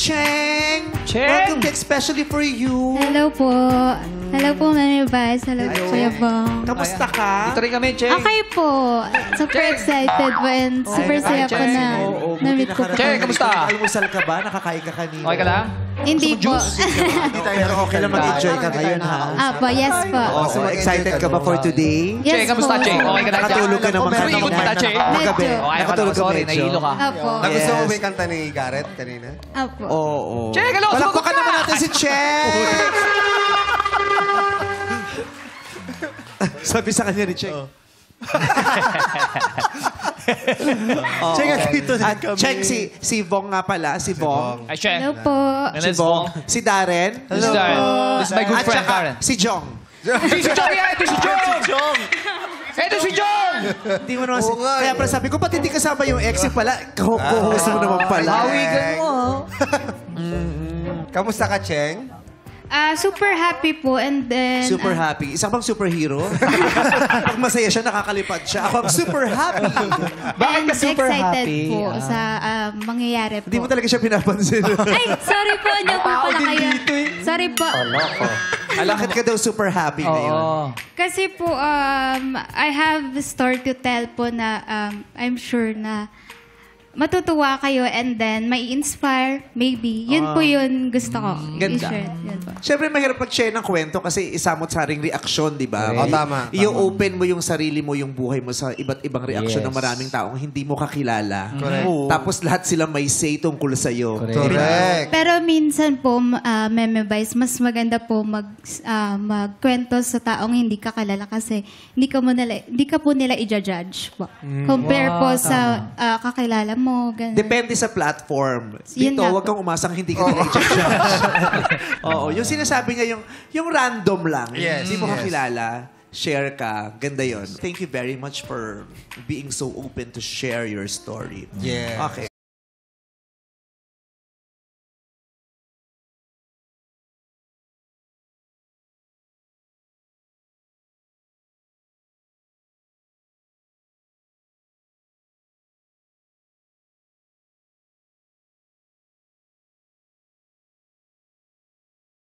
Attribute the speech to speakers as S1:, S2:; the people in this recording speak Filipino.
S1: Cheng!
S2: Cheng!
S1: Welcome to Especially for You.
S3: Hello po. Hello po, Mami Vice. Hello po, Kuya Bong.
S1: Kamusta ka?
S2: Dito rin kami, Cheng.
S3: Okay po. Super excited po and super saya po na na-meet ko po.
S2: Cheng, kamusta?
S1: Almusal ka ba? Nakakain ka kanina?
S2: Okay ka lang?
S3: Hindi po.
S1: Pero okay lang mag-enjoy ka ngayon, ha?
S3: Apo, yes po.
S1: So, excited ka ba for today?
S2: Cheng, kamusta, Cheng? Okay ka lang?
S1: Nakatulog ka naman
S2: Pero ikot kita, Cheng.
S1: Magabi.
S3: Medyo.
S2: Okay,
S1: Nakatulog ka
S2: sorry,
S1: medyo.
S2: nahihilo ka.
S3: Apo.
S4: Nagustuhan mo ba yung kanta ni Garrett kanina?
S3: Apo.
S1: Oo.
S2: Cheng, hello,
S1: Palakpakan
S2: sumagot ka!
S1: naman natin si Cheng! Sabi sa kanya ni Cheng.
S4: Cheng, dito na kami.
S1: Cheng, si Vong nga pala. Si Vong.
S2: Ay, Cheng.
S3: Hello po.
S1: Si Vong. Si Darren.
S2: This is Darren. This is my good
S1: At
S2: friend,
S1: saka
S2: Darren.
S1: si Jong.
S2: Si Jong yan! Ito si Jong! Ito si Jong!
S1: Hindi mo naman
S4: Oo nga,
S1: Kaya pala sabi ko, pati di kasama yung ex yung pala. Co-host mo naman pala.
S2: Hawigan mo.
S4: Kamusta ka, Cheng?
S3: Super happy po and then...
S1: Super happy. Isa bang superhero? Pag masaya siya, nakakalipad siya. Ako ang super happy.
S2: Bakit ka super
S3: excited
S2: happy?
S3: po sa mangyayari po.
S1: Hindi mo talaga siya pinapansin.
S3: Ay, sorry po. Hindi po pala kayo. Sorry po.
S1: Bakit ka daw super happy ngayon?
S2: Oo.
S3: Kasi po, I have a story to tell po na I'm sure na matutuwa kayo and then may inspire maybe. Yun po yun gusto ko.
S1: Ganda.
S3: I-share. Yun po.
S1: Siyempre, mahirap mag-share ng kwento kasi isamot-saring reaksyon, di ba?
S4: Correct. Tama.
S1: I-open mo yung sarili mo, yung buhay mo sa iba't ibang reaksyon ng maraming taong hindi mo kakilala.
S4: Correct.
S1: Tapos lahat sila may say tungkol sa'yo.
S4: Correct.
S3: Pero minsan po, Meme Vice, mas maganda po magkwento sa taong hindi ka kilala kasi hindi ka po nila i-judge po. Compare po sa kakilala mo. Ganun.
S1: Depende sa platform.
S3: Yun
S1: Dito,
S3: nga
S1: huwag
S3: po.
S1: kang umasang hindi ka nila i-judge. Oo, yung sinasabi niya, yung random lang.
S4: Yes,
S1: Hindi mo
S4: yes.
S1: kakilala, share ka. Ganda yon. Thank you very much for being so open to share your story.
S4: Yes.
S1: Okay.